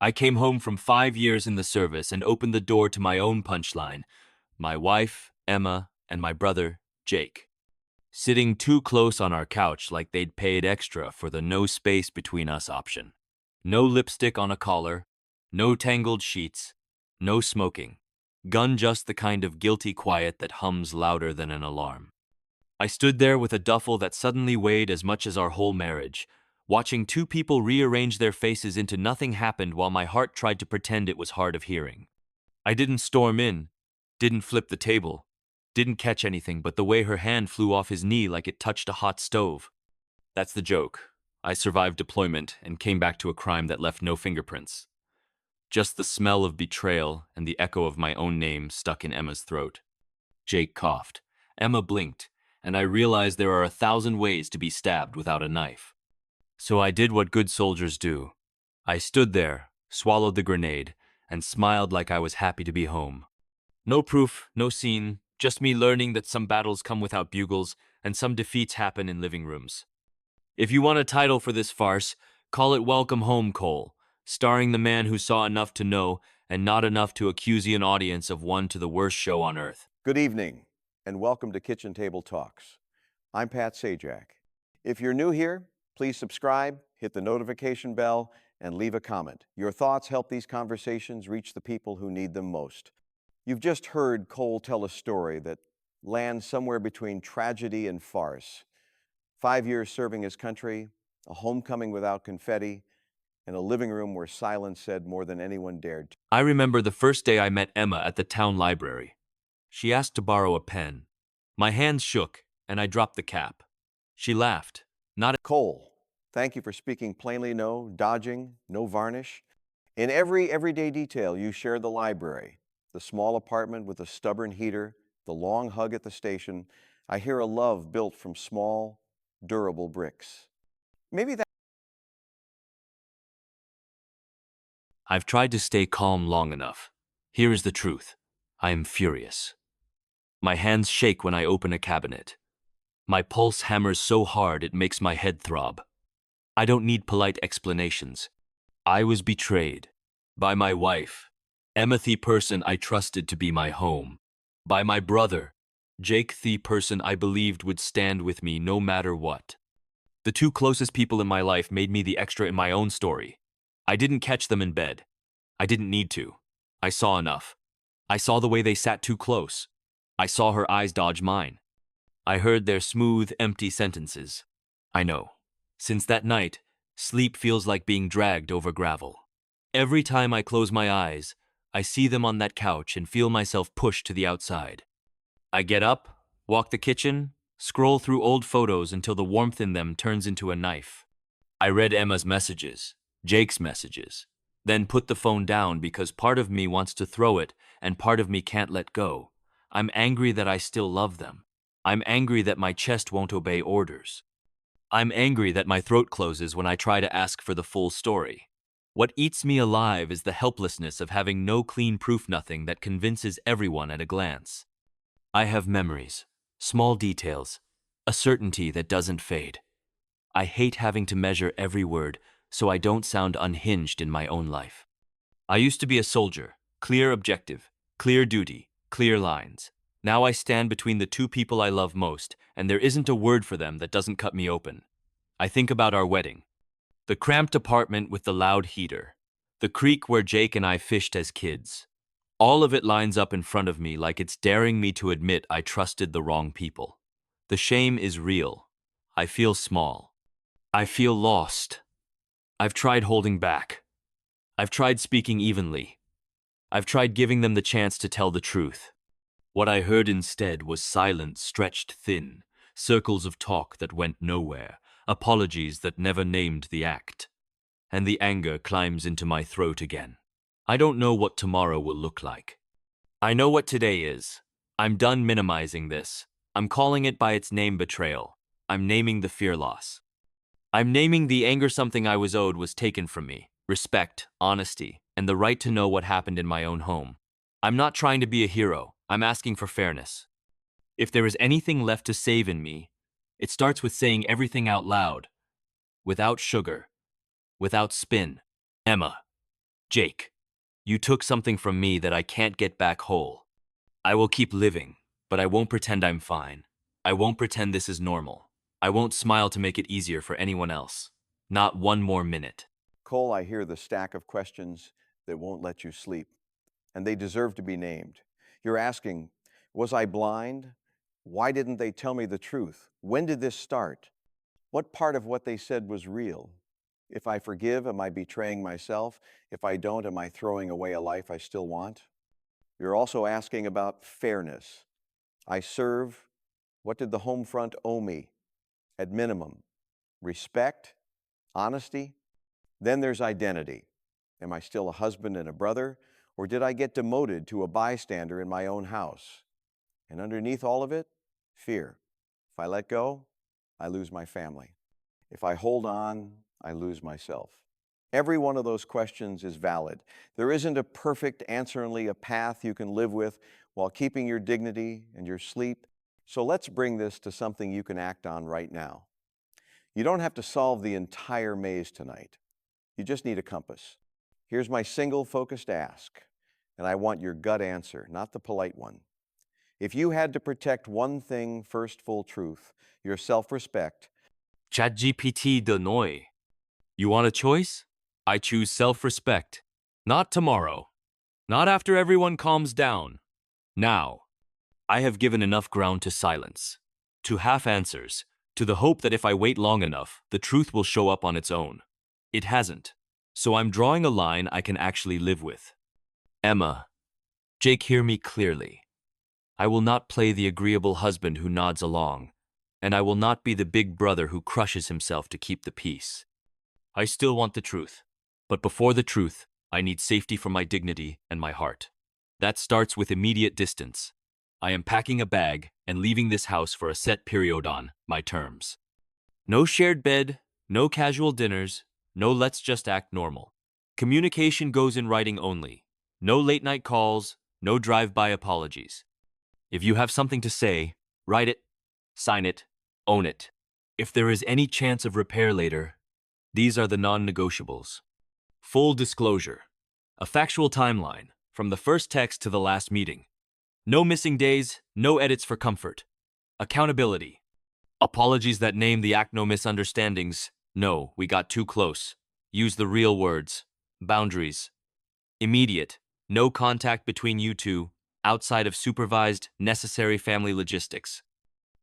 I came home from 5 years in the service and opened the door to my own punchline. My wife, Emma, and my brother, Jake, sitting too close on our couch like they'd paid extra for the no space between us option. No lipstick on a collar, no tangled sheets, no smoking. Gun just the kind of guilty quiet that hums louder than an alarm. I stood there with a duffel that suddenly weighed as much as our whole marriage, watching two people rearrange their faces into nothing happened while my heart tried to pretend it was hard of hearing. I didn't storm in, didn't flip the table, didn't catch anything but the way her hand flew off his knee like it touched a hot stove. That's the joke. I survived deployment and came back to a crime that left no fingerprints. Just the smell of betrayal and the echo of my own name stuck in Emma's throat. Jake coughed. Emma blinked, and I realized there are 1,000 ways to be stabbed without a knife. So I did what good soldiers do. I stood there, swallowed the grenade, and smiled like I was happy to be home. No proof, no scene, just me learning that some battles come without bugles and some defeats happen in living rooms. If you want a title for this farce, call it Welcome Home, Cole, starring the man who saw enough to know and not enough to accuse an audience of one to the worst show on earth. Good evening, and welcome to Kitchen Table Talks. I'm Pat Sajak. If you're new here, please subscribe, hit the notification bell, and leave a comment. Your thoughts help these conversations reach the people who need them most. You've just heard Cole tell a story that lands somewhere between tragedy and farce. 5 years serving his country, a homecoming without confetti, and a living room where silence said more than anyone dared to. I remember the first day I met Emma at the town library. She asked to borrow a pen. My hands shook, and I dropped the cap. She laughed. Not Cole, thank you for speaking plainly, no dodging, no varnish. In every everyday detail, you shared the library, the small apartment with the stubborn heater, the long hug at the station. I hear a love built from small, durable bricks. Maybe that. I've tried to stay calm long enough. Here is the truth. I am furious. My hands shake when I open a cabinet. My pulse hammers so hard it makes my head throb. I don't need polite explanations. I was betrayed. By my wife, Emma the person I trusted to be my home. By my brother, Jake the person I believed would stand with me no matter what. The two closest people in my life made me the extra in my own story. I didn't catch them in bed. I didn't need to. I saw enough. I saw the way they sat too close. I saw her eyes dodge mine. I heard their smooth, empty sentences. I know. Since that night, sleep feels like being dragged over gravel. Every time I close my eyes, I see them on that couch and feel myself pushed to the outside. I get up, walk the kitchen, scroll through old photos until the warmth in them turns into a knife. I read Emma's messages, Jake's messages, then put the phone down because part of me wants to throw it and part of me can't let go. I'm angry that I still love them. I'm angry that my chest won't obey orders. I'm angry that my throat closes when I try to ask for the full story. What eats me alive is the helplessness of having no clean proof nothing that convinces everyone at a glance. I have memories, small details, a certainty that doesn't fade. I hate having to measure every word so I don't sound unhinged in my own life. I used to be a soldier, clear objective, clear duty, clear lines. Now I stand between the two people I love most, and there isn't a word for them that doesn't cut me open. I think about our wedding. The cramped apartment with the loud heater. The creek where Jake and I fished as kids. All of it lines up in front of me like it's daring me to admit I trusted the wrong people. The shame is real. I feel small. I feel lost. I've tried holding back. I've tried speaking evenly. I've tried giving them the chance to tell the truth. What I heard instead was silence stretched thin, circles of talk that went nowhere, apologies that never named the act. And the anger climbs into my throat again. I don't know what tomorrow will look like. I know what today is. I'm done minimizing this. I'm calling it by its name, betrayal. I'm naming the fear loss. I'm naming the anger something I was owed was taken from me. Respect, honesty, and the right to know what happened in my own home. I'm not trying to be a hero. I'm asking for fairness. If there is anything left to save in me, it starts with saying everything out loud. Without sugar. Without spin. Emma. Jake, you took something from me that I can't get back whole. I will keep living, but I won't pretend I'm fine. I won't pretend this is normal. I won't smile to make it easier for anyone else. Not one more minute. Cole, I hear the stack of questions that won't let you sleep, and they deserve to be named. You're asking, was I blind? Why didn't they tell me the truth? When did this start? What part of what they said was real? If I forgive, am I betraying myself? If I don't, am I throwing away a life I still want? You're also asking about fairness. I serve. What did the home front owe me? At minimum, respect, honesty. Then there's identity. Am I still a husband and a brother, or did I get demoted to a bystander in my own house? And underneath all of it, fear. If I let go, I lose my family. If I hold on, I lose myself. Every one of those questions is valid. There isn't a perfect answer, only a path you can live with while keeping your dignity and your sleep. So let's bring this to something you can act on right now. You don't have to solve the entire maze tonight. You just need a compass. Here's my single focused ask, and I want your gut answer, not the polite one. If you had to protect one thing, first full truth, your self-respect. ChatGPT de noi. You want a choice? I choose self-respect. Not tomorrow. Not after everyone calms down. Now. I have given enough ground to silence, to half answers, to the hope that if I wait long enough, the truth will show up on its own. It hasn't. So I'm drawing a line I can actually live with. Emma, Jake, hear me clearly. I will not play the agreeable husband who nods along, and I will not be the big brother who crushes himself to keep the peace. I still want the truth, but before the truth, I need safety for my dignity and my heart. That starts with immediate distance. I am packing a bag and leaving this house for a set period on my terms. No shared bed, no casual dinners, no let's just act normal. Communication goes in writing only. No late-night calls, no drive-by apologies. If you have something to say, write it, sign it, own it. If there is any chance of repair later, these are the non-negotiables. Full disclosure. A factual timeline, from the first text to the last meeting. No missing days, no edits for comfort. Accountability. Apologies that name the act, no misunderstandings. No, we got too close. Use the real words. Boundaries. Immediate. No contact between you two, outside of supervised, necessary family logistics.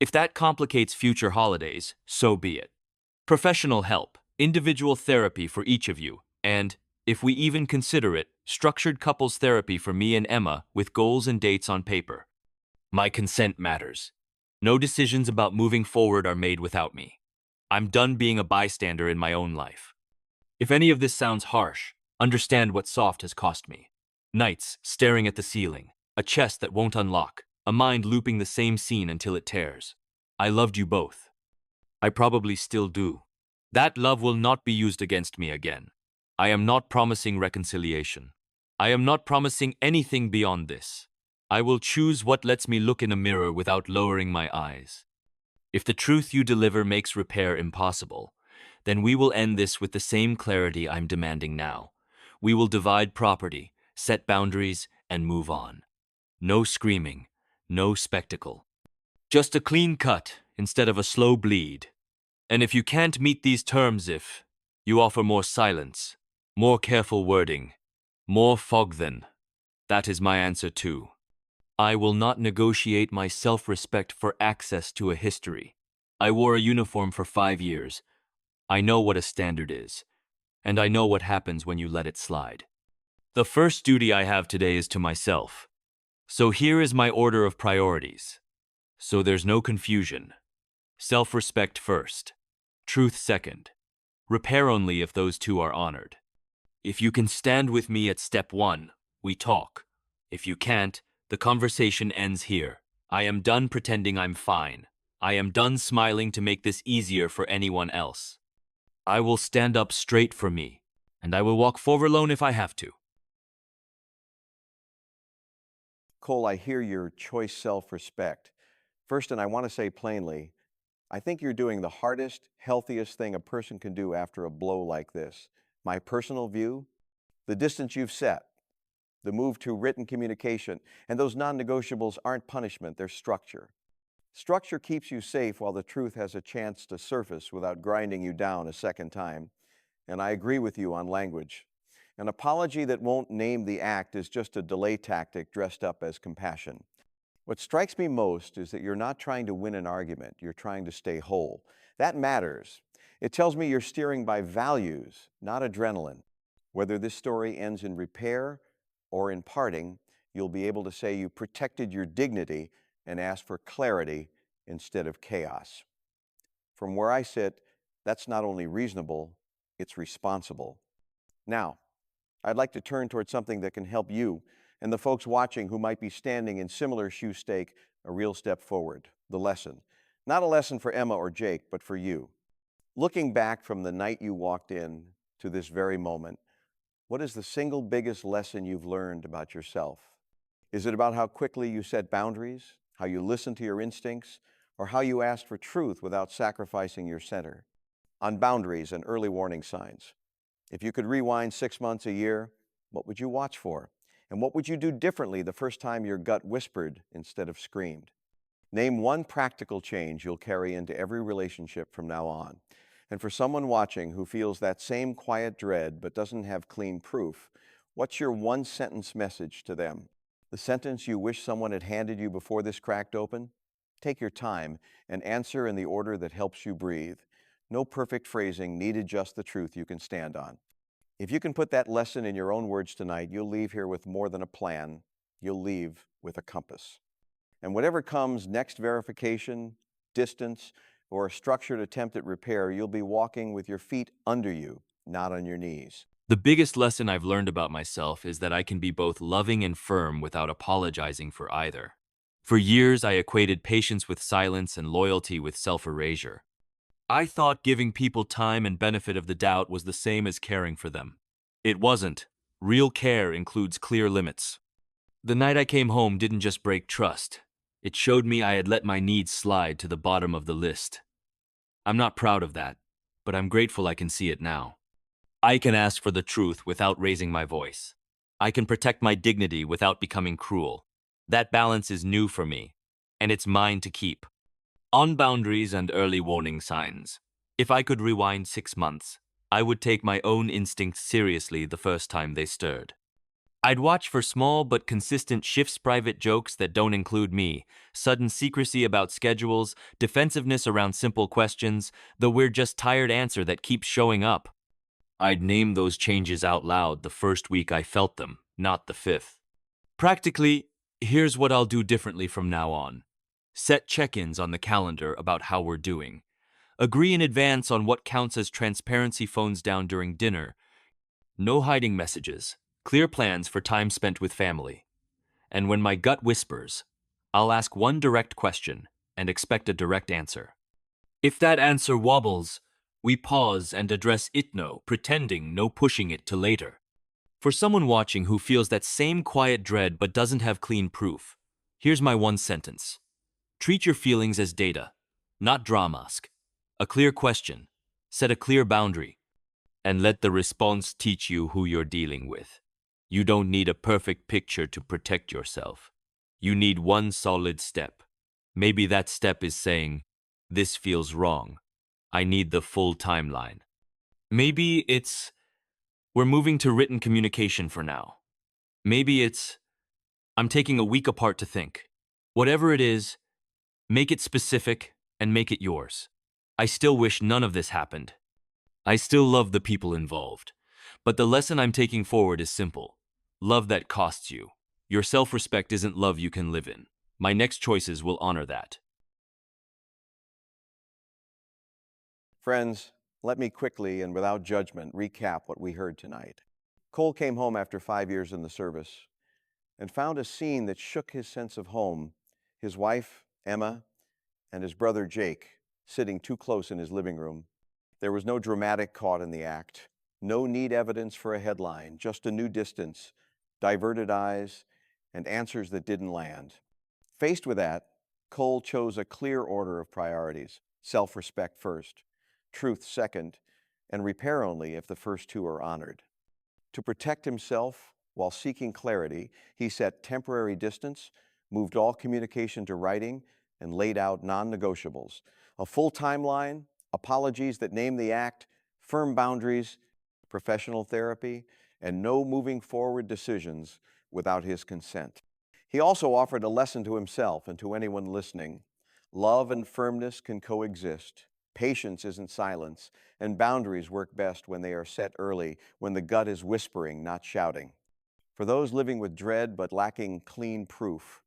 If that complicates future holidays, so be it. Professional help, individual therapy for each of you, and, if we even consider it, structured couples therapy for me and Emma with goals and dates on paper. My consent matters. No decisions about moving forward are made without me. I'm done being a bystander in my own life. If any of this sounds harsh, understand what soft has cost me. Nights staring at the ceiling, a chest that won't unlock, a mind looping the same scene until it tears. I loved you both. I probably still do. That love will not be used against me again. I am not promising reconciliation. I am not promising anything beyond this. I will choose what lets me look in a mirror without lowering my eyes. If the truth you deliver makes repair impossible, then we will end this with the same clarity I'm demanding now. We will divide property, set boundaries, and move on. No screaming, no spectacle. Just a clean cut instead of a slow bleed. And if you can't meet these terms, if you offer more silence, more careful wording, more fog, then that is my answer too. I will not negotiate my self-respect for access to a history. I wore a uniform for 5 years. I know what a standard is, and I know what happens when you let it slide. The first duty I have today is to myself. So here is my order of priorities. So there's no confusion. Self-respect first. Truth second. Repair only if those two are honored. If you can stand with me at step 1, we talk. If you can't, the conversation ends here. I am done pretending I'm fine. I am done smiling to make this easier for anyone else. I will stand up straight for me, and I will walk forward alone if I have to. Cole, I hear your choice self-respect. First, and I want to say plainly, I think you're doing the hardest, healthiest thing a person can do after a blow like this. My personal view, the distance you've set, the move to written communication, and those non-negotiables aren't punishment, they're structure. Structure keeps you safe while the truth has a chance to surface without grinding you down a second time. And I agree with you on language. An apology that won't name the act is just a delay tactic dressed up as compassion. What strikes me most is that you're not trying to win an argument, you're trying to stay whole. That matters. It tells me you're steering by values, not adrenaline. Whether this story ends in repair or in parting, you'll be able to say you protected your dignity and ask for clarity instead of chaos. From where I sit, that's not only reasonable, it's responsible. Now, I'd like to turn towards something that can help you and the folks watching who might be standing in similar shoes take a real step forward, the lesson. Not a lesson for Emma or Jake, but for you. Looking back from the night you walked in to this very moment, what is the single biggest lesson you've learned about yourself? Is it about how quickly you set boundaries, how you listen to your instincts, or how you ask for truth without sacrificing your center? On boundaries and early warning signs. If you could rewind 6 months, a year, what would you watch for? And what would you do differently the first time your gut whispered instead of screamed? Name one practical change you'll carry into every relationship from now on. And for someone watching who feels that same quiet dread but doesn't have clean proof, what's your one-sentence message to them? The sentence you wish someone had handed you before this cracked open? Take your time and answer in the order that helps you breathe. No perfect phrasing, needed, just the truth you can stand on. If you can put that lesson in your own words tonight, you'll leave here with more than a plan. You'll leave with a compass. And whatever comes next, verification, distance, or a structured attempt at repair, you'll be walking with your feet under you, not on your knees. The biggest lesson I've learned about myself is that I can be both loving and firm without apologizing for either. For years, I equated patience with silence and loyalty with self-erasure. I thought giving people time and benefit of the doubt was the same as caring for them. It wasn't. Real care includes clear limits. The night I came home didn't just break trust. It showed me I had let my needs slide to the bottom of the list. I'm not proud of that, but I'm grateful I can see it now. I can ask for the truth without raising my voice. I can protect my dignity without becoming cruel. That balance is new for me, and it's mine to keep. On boundaries and early warning signs. If I could rewind 6 months, I would take my own instincts seriously the first time they stirred. I'd watch for small but consistent shifts, private jokes that don't include me, sudden secrecy about schedules, defensiveness around simple questions, the "we're just tired" answer that keeps showing up. I'd name those changes out loud the first week I felt them, not the fifth. Practically, here's what I'll do differently from now on. Set check-ins on the calendar about how we're doing. Agree in advance on what counts as transparency, phones down during dinner. No hiding messages. Clear plans for time spent with family. And when my gut whispers, I'll ask one direct question and expect a direct answer. If that answer wobbles, we pause and address it, no pretending, no pushing it to later. For someone watching who feels that same quiet dread but doesn't have clean proof, here's my one sentence. Treat your feelings as data, not dramas. A clear question, set a clear boundary, and let the response teach you who you're dealing with. You don't need a perfect picture to protect yourself. You need one solid step. Maybe that step is saying, "This feels wrong. I need the full timeline." Maybe it's, "We're moving to written communication for now." Maybe it's, "I'm taking a week apart to think." Whatever it is, make it specific and make it yours. I still wish none of this happened. I still love the people involved. But the lesson I'm taking forward is simple. Love that costs you. Your self-respect isn't love you can live in. My next choices will honor that. Friends, let me quickly and without judgment recap what we heard tonight. Cole came home after 5 years in the service and found a scene that shook his sense of home. His wife, Emma, and his brother, Jake, sitting too close in his living room. There was no dramatic caught in the act, no neat evidence for a headline, just a new distance, diverted eyes, and answers that didn't land. Faced with that, Cole chose a clear order of priorities: self-respect first, truth second, and repair only if the first two are honored. To protect himself while seeking clarity, he set temporary distance, moved all communication to writing, and laid out non-negotiables. A full timeline, apologies that name the act, firm boundaries, professional therapy, and no moving forward decisions without his consent. He also offered a lesson to himself and to anyone listening. Love and firmness can coexist. Patience isn't silence, and boundaries work best when they are set early, when the gut is whispering, not shouting. For those living with dread but lacking clean proof,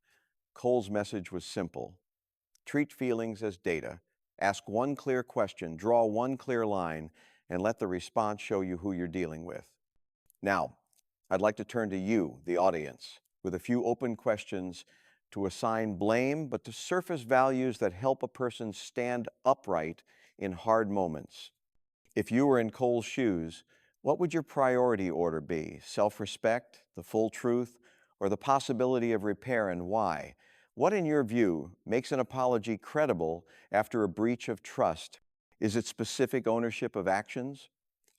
Cole's message was simple. Treat feelings as data. Ask one clear question, draw one clear line, and let the response show you who you're dealing with. Now, I'd like to turn to you, the audience, with a few open questions to assign blame, but to surface values that help a person stand upright in hard moments. If you were in Cole's shoes, what would your priority order be? Self-respect, the full truth, or the possibility of repair, and why? What, in your view, makes an apology credible after a breach of trust? Is it specific ownership of actions,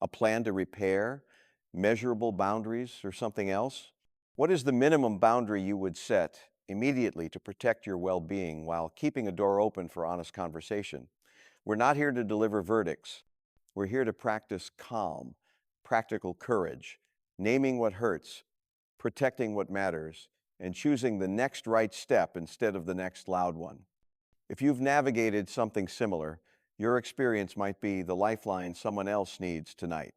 a plan to repair, measurable boundaries, or something else? What is the minimum boundary you would set immediately to protect your well-being while keeping a door open for honest conversation? We're not here to deliver verdicts. We're here to practice calm, practical courage, naming what hurts, protecting what matters, and choosing the next right step instead of the next loud one. If you've navigated something similar, your experience might be the lifeline someone else needs tonight.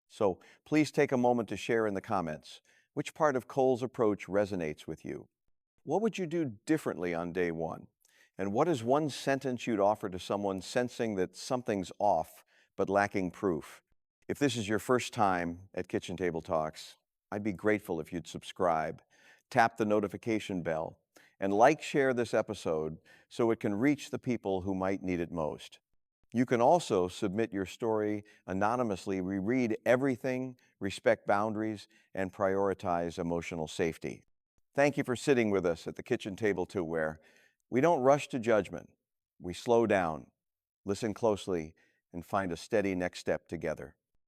So please take a moment to share in the comments which part of Cole's approach resonates with you. What would you do differently on day one? And what is one sentence you'd offer to someone sensing that something's off but lacking proof? If this is your first time at Kitchen Table Talks, I'd be grateful if you'd subscribe, tap the notification bell, and share this episode so it can reach the people who might need it most. You can also submit your story anonymously. We read everything, respect boundaries, and prioritize emotional safety. Thank you for sitting with us at the kitchen table too, where we don't rush to judgment. We slow down, listen closely, and find a steady next step together.